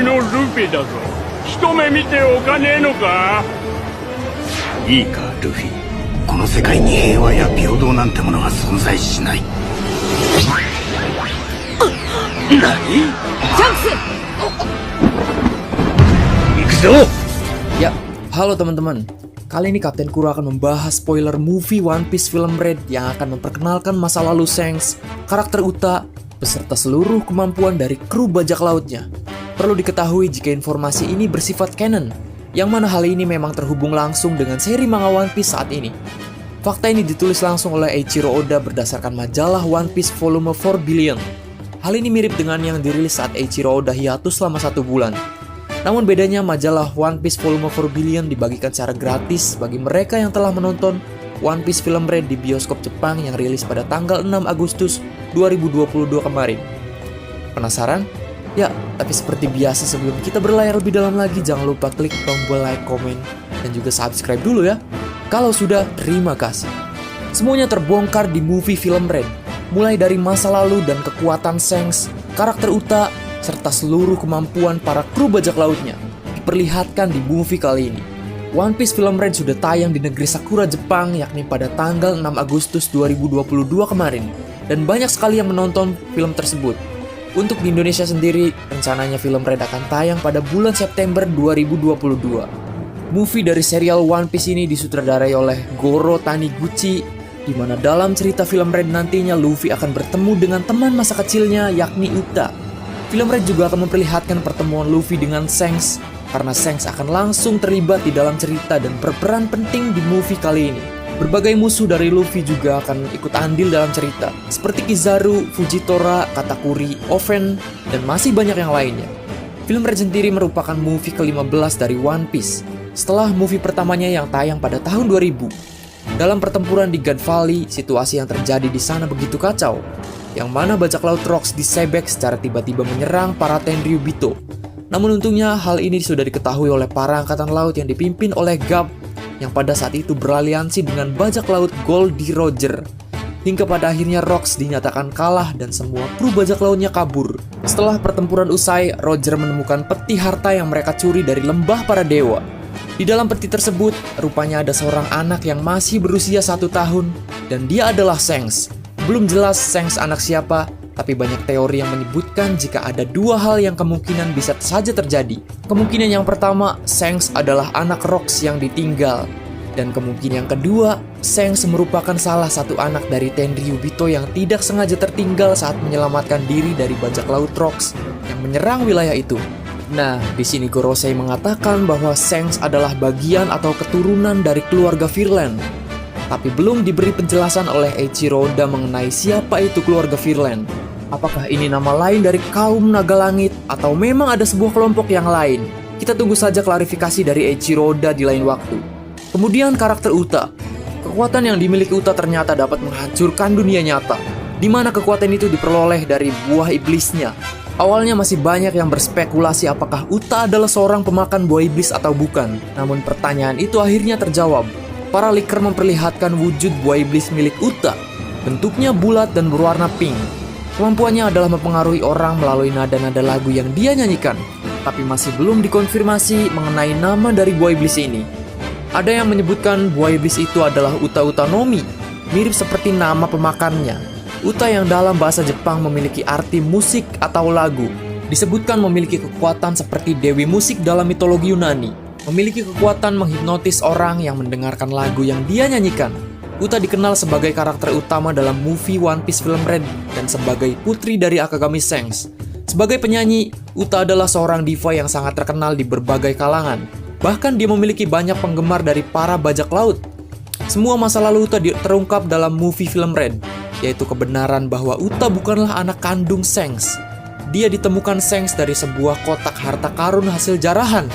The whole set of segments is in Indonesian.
りのルフィだぞ。一目見ておかねえのか。いいかルフィ、この世界に平和や平等なんてものは存在しない。何？ジャンクス! Ikzo! Ya, halo teman-teman. Kali ini Kapten Kuro akan membahas spoiler movie One Piece Film Red yang akan memperkenalkan masa lalu Shanks, karakter Uta, beserta seluruh kemampuan dari kru bajak lautnya. Perlu diketahui jika informasi ini bersifat canon, yang mana hal ini memang terhubung langsung dengan seri manga One Piece saat ini. Fakta ini ditulis langsung oleh Eiichiro Oda berdasarkan majalah One Piece Volume 4 Billion. Hal ini mirip dengan yang dirilis saat Eiichiro Oda hiatus selama 1 bulan. Namun bedanya majalah One Piece Volume 4 Billion dibagikan secara gratis bagi mereka yang telah menonton One Piece Film Red di bioskop Jepang yang rilis pada tanggal 6 Agustus 2022 kemarin. Penasaran? Ya, tapi seperti biasa sebelum kita berlayar lebih dalam lagi, jangan lupa klik tombol like, komen, dan juga subscribe dulu ya. Kalau sudah, terima kasih. Semuanya terbongkar di movie Film Red, mulai dari masa lalu dan kekuatan Shanks, karakter Uta, serta seluruh kemampuan para kru bajak lautnya diperlihatkan di movie kali ini. One Piece Film Red sudah tayang di negeri Sakura, Jepang, yakni pada tanggal 6 Agustus 2022 kemarin, dan banyak sekali yang menonton film tersebut. Untuk di Indonesia sendiri, rencananya film Red akan tayang pada bulan September 2022. Movie dari serial One Piece ini disutradarai oleh Goro Taniguchi, di mana dalam cerita film Red nantinya Luffy akan bertemu dengan teman masa kecilnya yakni Uta. Film Red juga akan memperlihatkan pertemuan Luffy dengan Shanks, karena Shanks akan langsung terlibat di dalam cerita dan berperan penting di movie kali ini. Berbagai musuh dari Luffy juga akan ikut andil dalam cerita, seperti Kizaru, Fujitora, Katakuri, Oven, dan masih banyak yang lainnya. Film Red sendiri merupakan movie ke-15 dari One Piece, setelah movie pertamanya yang tayang pada tahun 2000. Dalam pertempuran di God Valley, situasi yang terjadi di sana begitu kacau, yang mana bajak laut Rocks disebek secara tiba-tiba menyerang para Tenryubito. Namun untungnya hal ini sudah diketahui oleh para angkatan laut yang dipimpin oleh Garp, yang pada saat itu beraliansi dengan bajak laut Goldie Roger. Hingga pada akhirnya Rocks dinyatakan kalah dan semua kru bajak lautnya kabur. Setelah pertempuran usai, Roger menemukan peti harta yang mereka curi dari lembah para dewa. Di dalam peti tersebut, rupanya ada seorang anak yang masih berusia 1 tahun, dan dia adalah Shanks. Belum jelas Shanks anak siapa, tapi banyak teori yang menyebutkan jika ada 2 hal yang kemungkinan bisa saja terjadi. Kemungkinan yang pertama, Shanks adalah anak Rocks yang ditinggal. Dan kemungkinan yang kedua, Shanks merupakan salah satu anak dari Tenryubito yang tidak sengaja tertinggal saat menyelamatkan diri dari bajak laut Rocks yang menyerang wilayah itu. Nah, di sini Gorosei mengatakan bahwa Shanks adalah bagian atau keturunan dari keluarga Virland. Tapi belum diberi penjelasan oleh Eiichiro Oda mengenai siapa itu keluarga Virland. Apakah ini nama lain dari kaum naga langit atau memang ada sebuah kelompok yang lain? Kita tunggu saja klarifikasi dari Eiichiro Oda di lain waktu. Kemudian karakter Uta. Kekuatan yang dimiliki Uta ternyata dapat menghancurkan dunia nyata, di mana kekuatan itu diperoleh dari buah iblisnya. Awalnya masih banyak yang berspekulasi apakah Uta adalah seorang pemakan buah iblis atau bukan. Namun pertanyaan itu akhirnya terjawab. Para leaker memperlihatkan wujud buah iblis milik Uta. Bentuknya bulat dan berwarna pink. Kemampuannya adalah mempengaruhi orang melalui nada-nada lagu yang dia nyanyikan. Tapi masih belum dikonfirmasi mengenai nama dari buah iblis ini. Ada yang menyebutkan buah iblis itu adalah Uta Utanomi, mirip seperti nama pemakannya. Uta yang dalam bahasa Jepang memiliki arti musik atau lagu. Disebutkan memiliki kekuatan seperti dewi musik dalam mitologi Yunani. Memiliki kekuatan menghipnotis orang yang mendengarkan lagu yang dia nyanyikan. Uta dikenal sebagai karakter utama dalam movie One Piece Film Red dan sebagai putri dari Akagami Shanks. Sebagai penyanyi, Uta adalah seorang diva yang sangat terkenal di berbagai kalangan. Bahkan dia memiliki banyak penggemar dari para bajak laut. Semua masa lalu Uta terungkap dalam movie Film Red, yaitu kebenaran bahwa Uta bukanlah anak kandung Shanks. Dia ditemukan Shanks dari sebuah kotak harta karun hasil jarahan.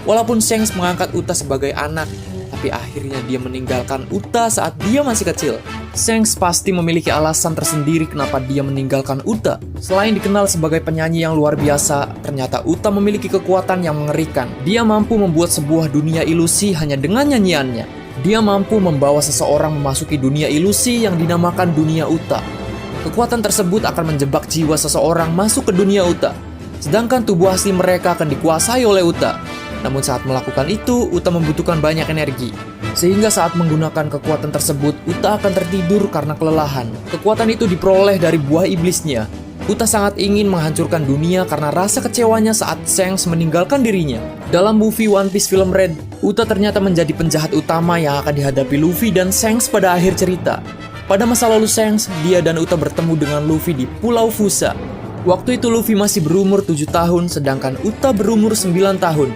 Walaupun Shanks mengangkat Uta sebagai anak, tapi akhirnya dia meninggalkan Uta saat dia masih kecil. Shanks pasti memiliki alasan tersendiri kenapa dia meninggalkan Uta. Selain dikenal sebagai penyanyi yang luar biasa, ternyata Uta memiliki kekuatan yang mengerikan. Dia mampu membuat sebuah dunia ilusi hanya dengan nyanyiannya. Dia mampu membawa seseorang memasuki dunia ilusi yang dinamakan dunia Uta. Kekuatan tersebut akan menjebak jiwa seseorang masuk ke dunia Uta. Sedangkan tubuh asli mereka akan dikuasai oleh Uta. Namun saat melakukan itu, Uta membutuhkan banyak energi. Sehingga saat menggunakan kekuatan tersebut, Uta akan tertidur karena kelelahan. Kekuatan itu diperoleh dari buah iblisnya. Uta sangat ingin menghancurkan dunia karena rasa kecewanya saat Shanks meninggalkan dirinya. Dalam movie One Piece Film Red, Uta ternyata menjadi penjahat utama yang akan dihadapi Luffy dan Shanks pada akhir cerita. Pada masa lalu Shanks, dia dan Uta bertemu dengan Luffy di Pulau Fusa. Waktu itu Luffy masih berumur 7 tahun, sedangkan Uta berumur 9 tahun.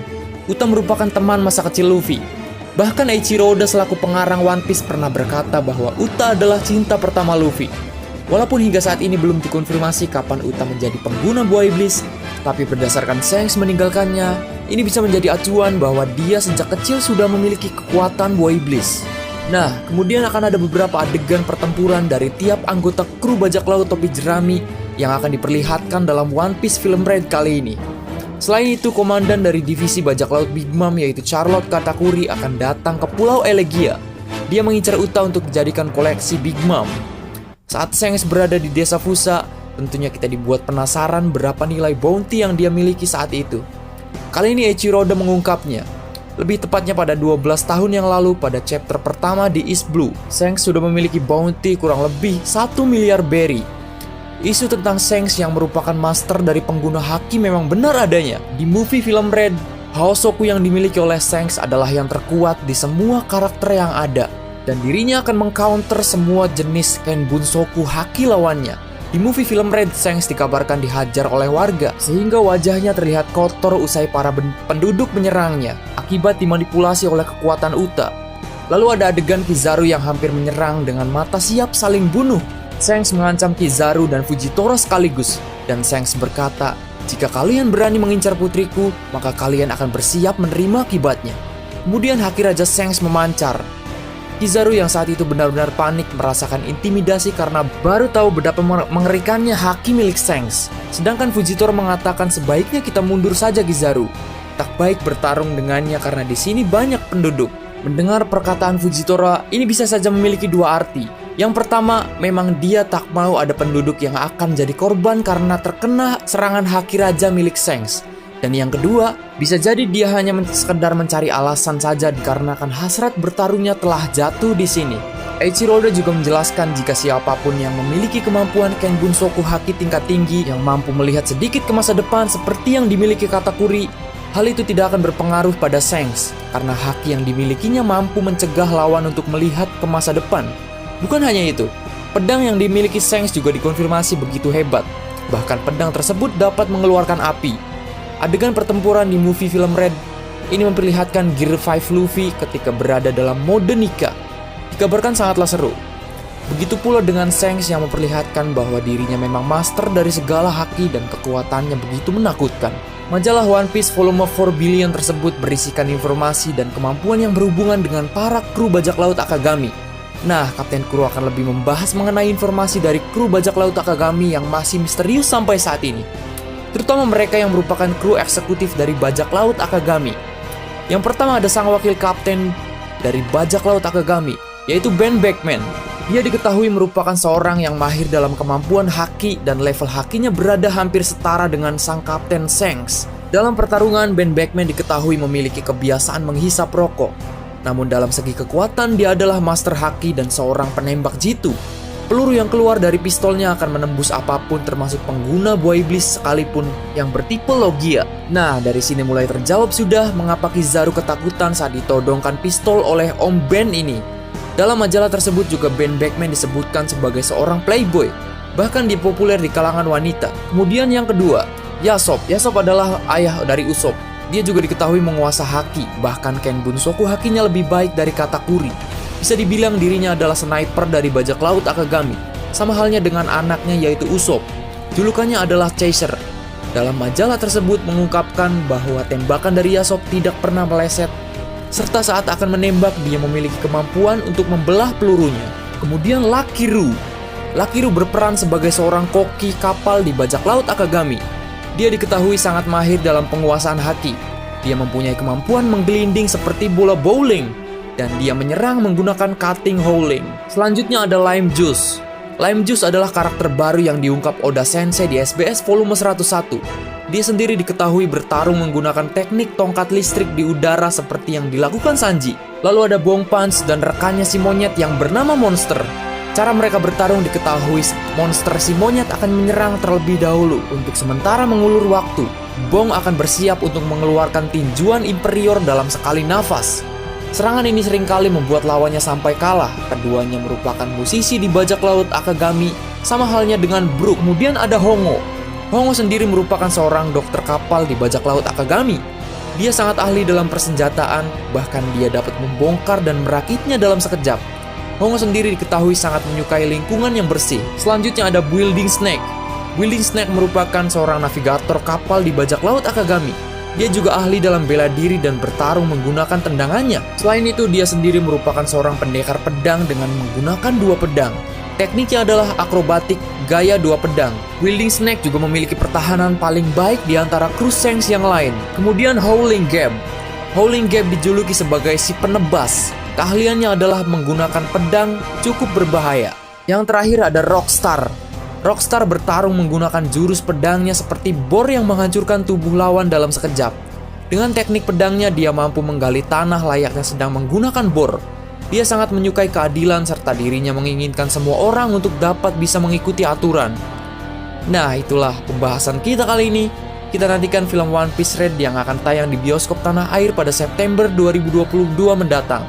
Uta merupakan teman masa kecil Luffy. Bahkan Eiichiro Oda selaku pengarang One Piece pernah berkata bahwa Uta adalah cinta pertama Luffy. Walaupun hingga saat ini belum dikonfirmasi kapan Uta menjadi pengguna buah iblis, tapi berdasarkan Shanks meninggalkannya, ini bisa menjadi acuan bahwa dia sejak kecil sudah memiliki kekuatan buah iblis. Nah, kemudian akan ada beberapa adegan pertempuran dari tiap anggota kru bajak laut topi jerami yang akan diperlihatkan dalam One Piece Film Red kali ini. Selain itu, komandan dari divisi bajak laut Big Mom yaitu Charlotte Katakuri akan datang ke Pulau Elegia. Dia mengincar Uta untuk dijadikan koleksi Big Mom. Saat Shanks berada di desa Fusa, tentunya kita dibuat penasaran berapa nilai bounty yang dia miliki saat itu. Kali ini Eiichiro Oda mengungkapnya. Lebih tepatnya pada 12 tahun yang lalu pada chapter pertama di East Blue, Shanks sudah memiliki bounty kurang lebih 1 miliar berry. Isu tentang Shanks yang merupakan master dari pengguna haki memang benar adanya. Di movie film Red, Haosoku yang dimiliki oleh Shanks adalah yang terkuat di semua karakter yang ada. Dan dirinya akan mengcounter semua jenis Kenbunsoku haki lawannya. Di movie film Red, Shanks dikabarkan dihajar oleh warga sehingga wajahnya terlihat kotor usai para penduduk menyerangnya akibat dimanipulasi oleh kekuatan Uta. Lalu ada adegan Kizaru yang hampir menyerang dengan mata siap saling bunuh. Shanks mengancam Kizaru dan Fujitora sekaligus, dan Shanks berkata, "Jika kalian berani mengincar putriku, maka kalian akan bersiap menerima akibatnya." Kemudian haki Raja Shanks memancar. Kizaru yang saat itu benar-benar panik merasakan intimidasi karena baru tahu betapa mengerikannya haki milik Shanks. Sedangkan Fujitora mengatakan sebaiknya kita mundur saja Kizaru. Tak baik bertarung dengannya karena di sini banyak penduduk. Mendengar perkataan Fujitora, ini bisa saja memiliki dua arti. Yang pertama, memang dia tak mau ada penduduk yang akan jadi korban karena terkena serangan haki raja milik Shanks. Dan yang kedua, bisa jadi dia hanya sekedar mencari alasan saja dikarenakan hasrat bertarungnya telah jatuh di sini. Eiichiro Oda juga menjelaskan jika siapapun yang memiliki kemampuan Kenbunsoku haki tingkat tinggi yang mampu melihat sedikit ke masa depan seperti yang dimiliki Katakuri, hal itu tidak akan berpengaruh pada Shanks karena haki yang dimilikinya mampu mencegah lawan untuk melihat ke masa depan. Bukan hanya itu, pedang yang dimiliki Shanks juga dikonfirmasi begitu hebat. Bahkan pedang tersebut dapat mengeluarkan api. Adegan pertempuran di movie film Red ini memperlihatkan Gear 5 Luffy ketika berada dalam mode nikah. Dikabarkan sangatlah seru. Begitu pula dengan Shanks yang memperlihatkan bahwa dirinya memang master dari segala haki dan kekuatannya begitu menakutkan. Majalah One Piece volume 4 Billion tersebut berisikan informasi dan kemampuan yang berhubungan dengan para kru bajak laut Akagami. Nah, Kapten Kuro akan lebih membahas mengenai informasi dari kru bajak laut Akagami yang masih misterius sampai saat ini. Terutama mereka yang merupakan kru eksekutif dari bajak laut Akagami. Yang pertama ada sang wakil kapten dari bajak laut Akagami, yaitu Ben Beckman. Dia diketahui merupakan seorang yang mahir dalam kemampuan haki dan level hakinya berada hampir setara dengan sang kapten Shanks. Dalam pertarungan, Ben Beckman diketahui memiliki kebiasaan menghisap rokok. Namun dalam segi kekuatan dia adalah master haki dan seorang penembak jitu. Peluru yang keluar dari pistolnya akan menembus apapun termasuk pengguna buah iblis sekalipun yang bertipe Logia. Nah, dari sini mulai terjawab sudah mengapa Kizaru ketakutan saat ditodongkan pistol oleh Om Ben ini. Dalam majalah tersebut juga Ben Beckman disebutkan sebagai seorang playboy. Bahkan dia populer di kalangan wanita. Kemudian yang kedua, Yasop. Yasop adalah ayah dari Usopp. Dia juga diketahui menguasai haki. Bahkan Kenbunsoku hakinya lebih baik dari Katakuri. Bisa dibilang dirinya adalah sniper dari bajak laut Akagami. Sama halnya dengan anaknya yaitu Usopp. Julukannya adalah Chaser. Dalam majalah tersebut mengungkapkan bahwa tembakan dari Yasop tidak pernah meleset. Serta saat akan menembak dia memiliki kemampuan untuk membelah pelurunya. Kemudian Lakiru. Lakiru berperan sebagai seorang koki kapal di bajak laut Akagami. Dia diketahui sangat mahir dalam penguasaan haki. Dia mempunyai kemampuan menggelinding seperti bola bowling. Dan dia menyerang menggunakan cutting howling. Selanjutnya ada Lime Juice. Lime Juice adalah karakter baru yang diungkap Oda Sensei di SBS volume 101. Dia sendiri diketahui bertarung menggunakan teknik tongkat listrik di udara seperti yang dilakukan Sanji. Lalu ada Bong Punch dan rekannya si monyet yang bernama Monster. Cara mereka bertarung diketahui monster si monyet akan menyerang terlebih dahulu. Untuk sementara mengulur waktu, Bong akan bersiap untuk mengeluarkan tinjuan Imperior dalam sekali nafas. Serangan ini seringkali membuat lawannya sampai kalah. Keduanya merupakan musisi di bajak laut Akagami, sama halnya dengan Brook. Kemudian ada Hongo. Hongo sendiri merupakan seorang dokter kapal di bajak laut Akagami. Dia sangat ahli dalam persenjataan, bahkan dia dapat membongkar dan merakitnya dalam sekejap. Hongo sendiri diketahui sangat menyukai lingkungan yang bersih. Selanjutnya ada Building Snake. Building Snake merupakan seorang navigator kapal di bajak laut Akagami. Dia juga ahli dalam bela diri dan bertarung menggunakan tendangannya. Selain itu, dia sendiri merupakan seorang pendekar pedang dengan menggunakan 2 pedang. Tekniknya adalah akrobatik gaya 2 pedang. Building Snake juga memiliki pertahanan paling baik di antara kru Shanks yang lain. Kemudian Howling Gap. Howling Gap dijuluki sebagai si penebas. Keahliannya adalah menggunakan pedang cukup berbahaya. Yang terakhir ada Rockstar. Rockstar bertarung menggunakan jurus pedangnya seperti bor yang menghancurkan tubuh lawan dalam sekejap. Dengan teknik pedangnya, dia mampu menggali tanah layaknya sedang menggunakan bor. Dia sangat menyukai keadilan serta dirinya menginginkan semua orang untuk dapat bisa mengikuti aturan. Nah, itulah pembahasan kita kali ini. Kita nantikan film One Piece Red yang akan tayang di bioskop tanah air pada September 2022 mendatang.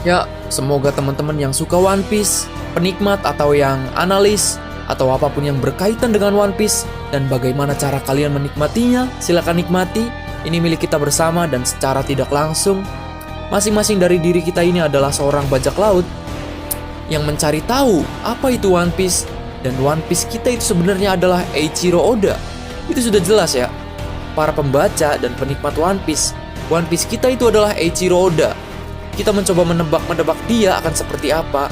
Ya, semoga teman-teman yang suka One Piece, penikmat atau yang analis, atau apapun yang berkaitan dengan One Piece dan bagaimana cara kalian menikmatinya, silakan nikmati. Ini milik kita bersama dan secara tidak langsung masing-masing dari diri kita ini adalah seorang bajak laut yang mencari tahu apa itu One Piece, dan One Piece kita itu sebenarnya adalah Eiichiro Oda. Itu sudah jelas ya. Para pembaca dan penikmat One Piece kita itu adalah Eiichiro Oda. Kita mencoba menebak dia akan seperti apa,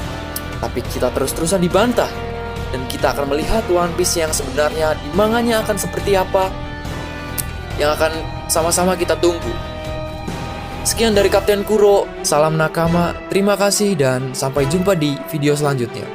tapi kita terus-terusan dibantah. Dan kita akan melihat One Piece yang sebenarnya di manganya akan seperti apa, yang akan sama-sama kita tunggu. Sekian dari Kapten Kuro, salam nakama, terima kasih dan sampai jumpa di video selanjutnya.